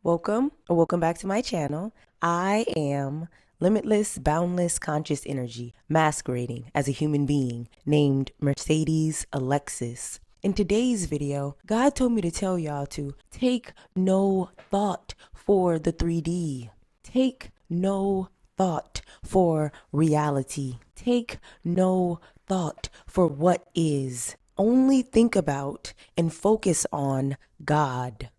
Welcome or welcome back to my channel. I am limitless, boundless, conscious energy masquerading as a human being named Mercedes Alexis. In today's video, God told me to tell y'all to take no thought for the 3D. Take no thought for reality. Take no thought for what is. Only think about and focus on God.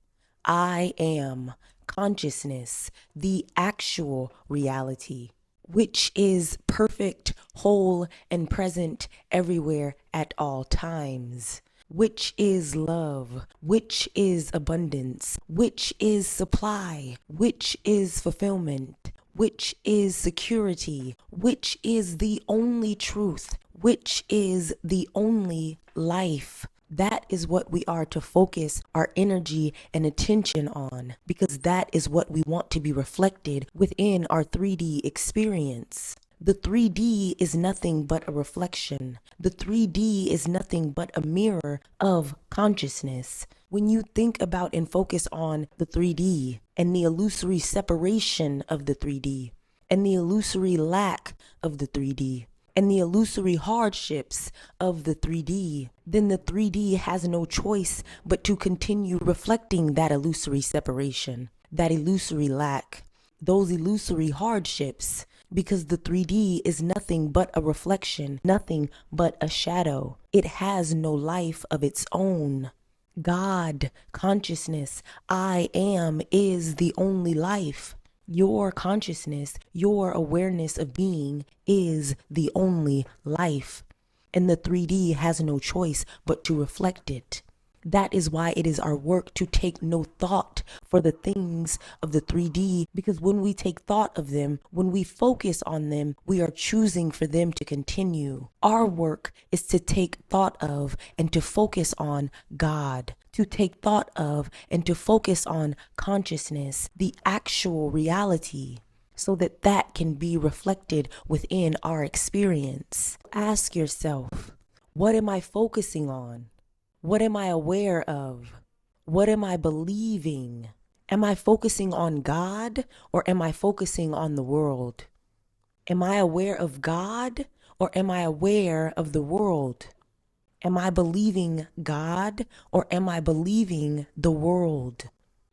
I am consciousness, the actual reality, which is perfect, whole, and present everywhere at all times, which is love, which is abundance, which is supply, which is fulfillment, which is security, which is the only truth, which is the only life. That is what we are to focus our energy and attention on, because that is what we want to be reflected within our 3D experience. The 3D is nothing but a reflection. The 3D is nothing but a mirror of consciousness. When you think about and focus on the 3D and the illusory separation of the 3D and the illusory lack of the 3D, and the illusory hardships of the 3D, then the 3D has no choice but to continue reflecting that illusory separation, that illusory lack, those illusory hardships, because the 3D is nothing but a reflection, nothing but a shadow. It has no life of its own. God, consciousness, I am, is the only life. Your consciousness, your awareness of being is the only life, and the 3D has no choice but to reflect it. That is why it is our work to take no thought for the things of the 3D, because when we take thought of them, when we focus on them, we are choosing for them to continue. Our work is to take thought of and to focus on God, to take thought of and to focus on consciousness, the actual reality, so that that can be reflected within our experience. Ask yourself, what am I focusing on? What am I aware of? What am I believing? Am I focusing on God, or am I focusing on the world? Am I aware of God, or am I aware of the world? Am I believing God, or am I believing the world?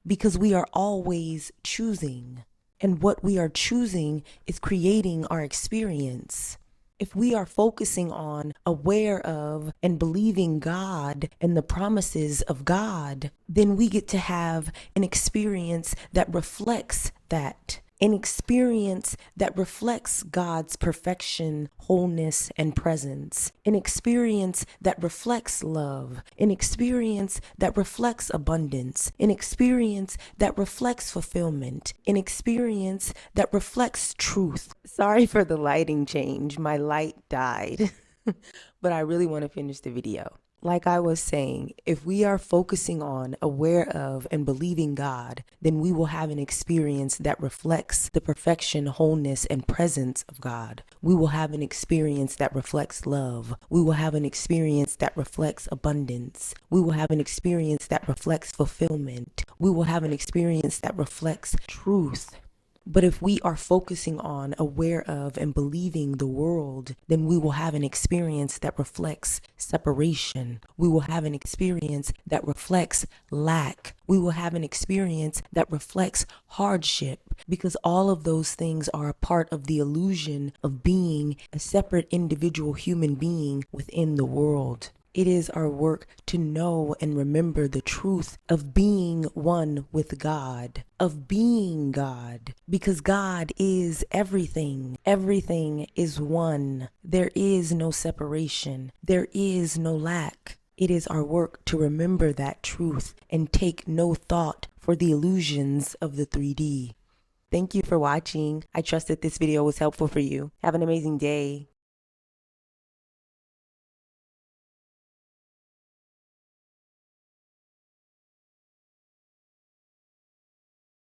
Because we are always choosing, and what we are choosing is creating our experience. If we are focusing on, aware of, and believing God and the promises of God, then we get to have an experience that reflects that. An experience that reflects God's perfection, wholeness, and presence. An experience that reflects love. An experience that reflects abundance. An experience that reflects fulfillment. An experience that reflects truth. Sorry for the lighting change. My light died, but I really want to finish the video. Like I was saying, if we are focusing on, aware of, and believing God, then we will have an experience that reflects the perfection, wholeness, and presence of God. We will have an experience that reflects love. We will have an experience that reflects abundance. We will have an experience that reflects fulfillment. We will have an experience that reflects truth. But if we are focusing on, aware of, and believing the world, then we will have an experience that reflects separation. We will have an experience that reflects lack. We will have an experience that reflects hardship, because all of those things are a part of the illusion of being a separate individual human being within the world. It is our work to know and remember the truth of being one with God, of being God, because God is everything. Everything is one. There is no separation. There is no lack. It is our work to remember that truth and take no thought for the illusions of the 3D. Thank you for watching. I trust that this video was helpful for you. Have an amazing day.